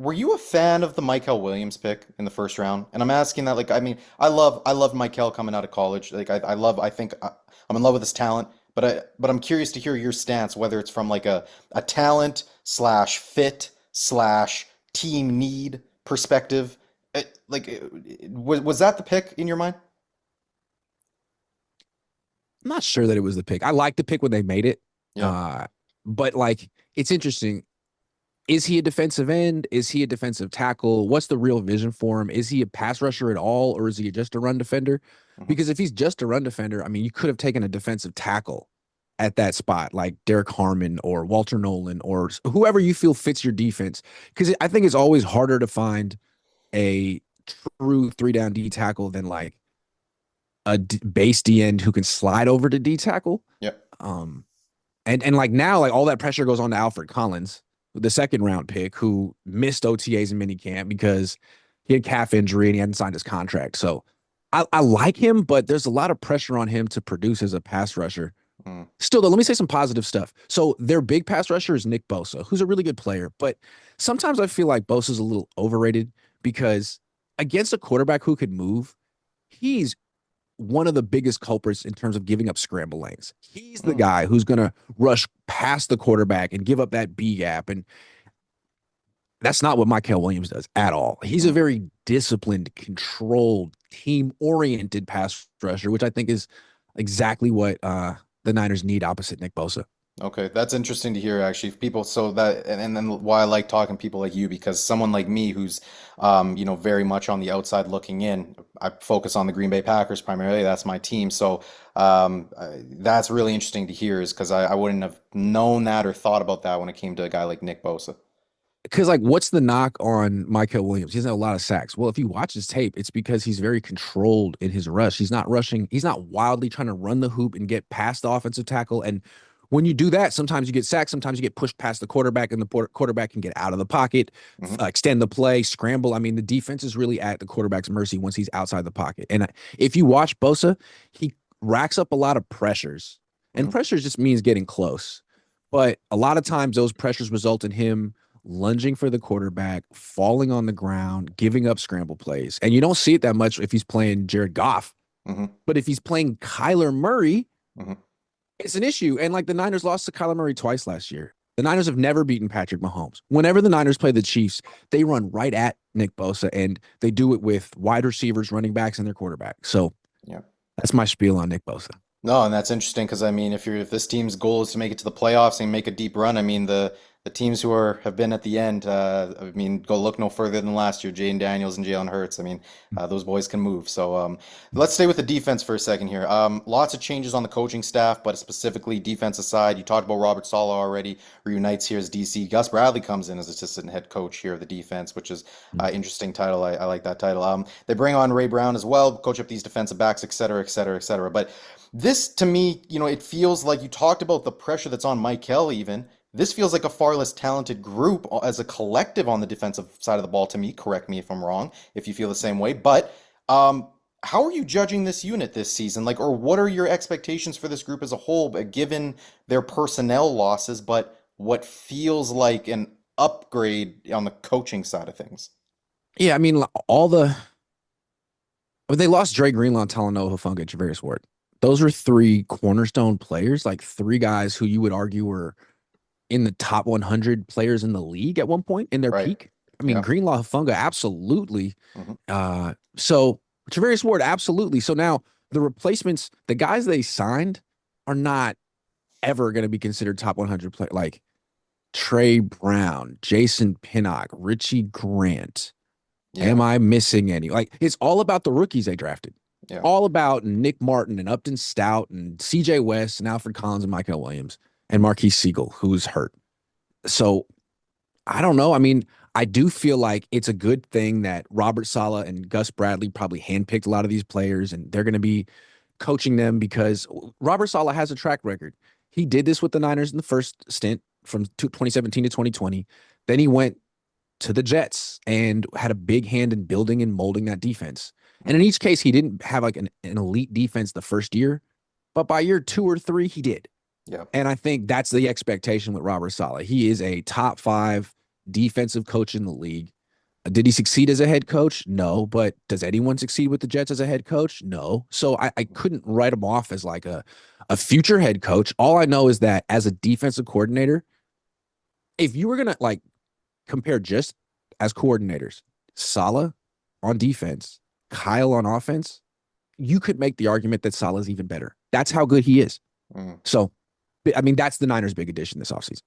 were you a fan of the Michael Williams pick in the first round? And I'm asking that, like, I mean, I loved Michael coming out of college. Like, I think I'm in love with his talent, but I'm curious to hear your stance, whether it's from like a talent slash fit slash team need perspective. Was that the pick in your mind? I'm not sure that it was the pick. I liked the pick when they made it. Yeah. Uh, but like it's interesting. Is he a defensive end? Is he a defensive tackle? What's the real vision for him? Is he a pass rusher at all, or is he just a run defender? Hmm. Because if he's just a run defender, I mean, you could have taken a defensive tackle at that spot, like Derek Harmon or Walter Nolan or whoever you feel fits your defense. Because I think it's always harder to find a true three down D tackle than like base D end who can slide over to D tackle. Yeah. Um, and like now, like all that pressure goes on to Alfred Collins, the second round pick, who missed OTAs and minicamp because he had calf injury and he hadn't signed his contract. So I like him, but there's a lot of pressure on him to produce as a pass rusher. Mm. Still, though, let me say some positive stuff. So their big pass rusher is Nick Bosa, who's a really good player, but sometimes I feel like Bosa's a little overrated because against a quarterback who could move, he's one of the biggest culprits in terms of giving up scramble lanes. He's the Mm. guy who's going to rush past the quarterback and give up that B gap. And that's not what Michael Williams does at all. He's a Mm. very disciplined, controlled, team oriented pass rusher, which I think is exactly what the Niners need opposite Nick Bosa. Okay, that's interesting to hear actually. People, so that and then why I like talking to people like you, because someone like me who's very much on the outside looking in. I focus on the Green Bay Packers primarily. That's my team. So that's really interesting to hear, is because I wouldn't have known that or thought about that when it came to a guy like Nick Bosa. Because like, what's the knock on Michael Williams? He doesn't have a lot of sacks. Well, if you watch his tape, it's because he's very controlled in his rush. He's not rushing. He's not wildly trying to run the hoop and get past the offensive tackle. And when you do that, sometimes you get sacked. Sometimes you get pushed past the quarterback, and the quarterback can get out of the pocket, Hmm. extend the play, scramble. I mean, the defense is really at the quarterback's mercy once he's outside the pocket. And if you watch Bosa, he racks up a lot of pressures, and Hmm. pressures just means getting close. But a lot of times, those pressures result in him lunging for the quarterback, falling on the ground, giving up scramble plays. And you don't see it that much if he's playing Jared Goff. Hmm. But if he's playing Kyler Murray, Hmm. it's an issue. And like the Niners lost to Kyler Murray twice last year. The Niners have never beaten Patrick Mahomes. Whenever the Niners play the Chiefs, they run right at Nick Bosa, and they do it with wide receivers, running backs, and their quarterback. So Yeah. that's my spiel on Nick Bosa. No, and that's interesting because I mean, if this team's goal is to make it to the playoffs and make a deep run, I mean the teams who have been at the end, I mean, go look no further than last year, Jaden Daniels and Jalen Hurts. I mean, those boys can move. So let's stay with the defense for a second here. Lots of changes on the coaching staff, but specifically defensive side. You talked about Robert Saleh already reunites here as DC. Gus Bradley comes in as assistant head coach here of the defense, which is interesting title. I like that title. They bring on Ray Brown as well, coach up these defensive backs, et cetera, et cetera, et cetera. But this, to me, it feels like you talked about the pressure that's on Mikel even. This feels like a far less talented group as a collective on the defensive side of the ball to me. Correct me if I'm wrong, if you feel the same way. But how are you judging this unit this season? Like, or what are your expectations for this group as a whole, given their personnel losses, but what feels like an upgrade on the coaching side of things? Yeah, I mean, all the when they lost Dre Greenlaw, Talanoa Hufanga, and Javarius Ward. Those are three cornerstone players, like three guys who you would argue were in the top 100 players in the league at one point in their Right. peak. I mean, Yeah. Greenlaw, Hufanga, absolutely. Hmm. So Javarius Ward, absolutely. So now the replacements, the guys they signed, are not ever going to be considered top 100 play. Like Trey Brown, Jason Pinnock, Richie Grant. Am Yeah. I missing any? Like it's all about the rookies they drafted. Yeah. All about Nick Martin and Upton Stout and CJ West and Alfred Collins and Michael Williams and Marquise Siegel, who's hurt. So I don't know. I mean, I do feel like it's a good thing that Robert Saleh and Gus Bradley probably handpicked a lot of these players, and they're going to be coaching them because Robert Saleh has a track record. He did this with the Niners in the first stint from 2017 to 2020. Then he went to the Jets and had a big hand in building and molding that defense. And in Hmm. each case, he didn't have like an elite defense the first year, but by year 2 or 3, he did. Yeah. And I think that's the expectation with Robert Saleh. He is a top 5 defensive coach in the league. Did he succeed as a head coach? No. But does anyone succeed with the Jets as a head coach? No. So I couldn't write him off as like a future head coach. All I know is that as a defensive coordinator, if you were gonna like compare just as coordinators, Saleh on defense, Kyle on offense, you could make the argument that Saleh's even better. That's how good he is. Mm. So, I mean, that's the Niners' big addition this offseason.